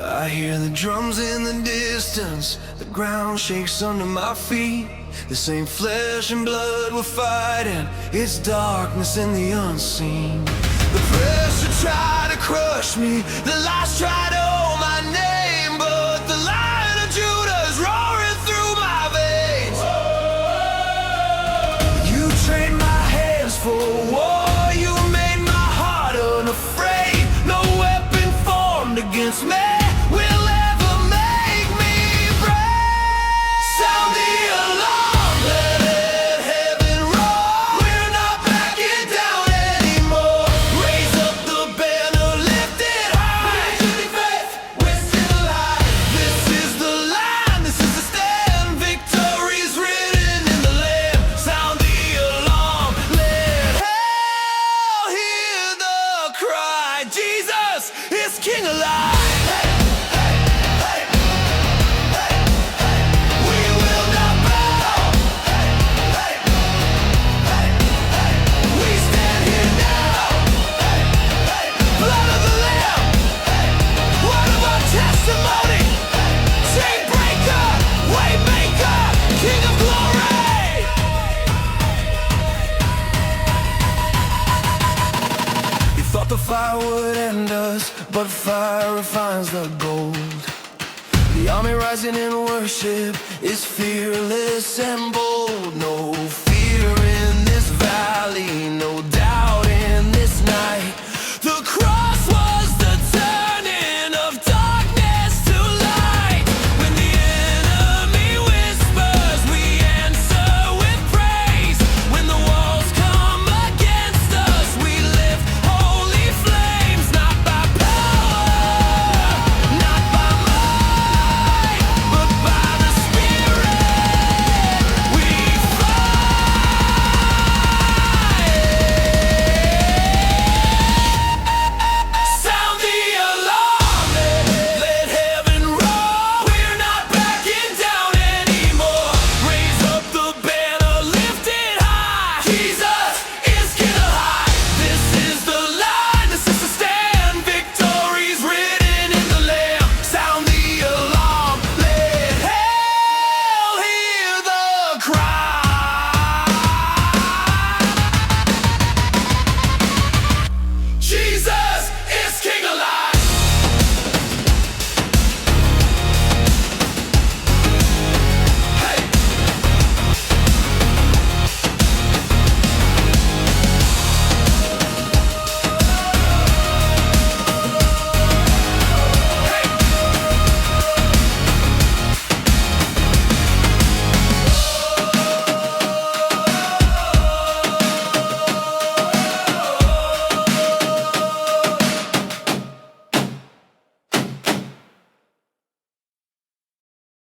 I hear the drums in the distance, the ground shakes under my feet. This ain't flesh and blood we're fighting, it's darkness in the unseen. The pressure tried to crush me, the lies tried to hold my name, but the Lion of Judah is roaring through my veins. You trained my hands for war, you made my heart unafraid. No weapon formed against me will ever make me break. Sound the alarm, let heaven roar. We're not backing down anymore. Raise up the banner, lift it high. Faith, we're still alive. This is the line, this is the stand. Victory's written in the land. Sound the alarm, let hell hear the cry. Jesus is King alive. The fire would end us, but fire refines the gold. The army rising in worship is fearless and bold. No fear in this valley, no doubt in this night. The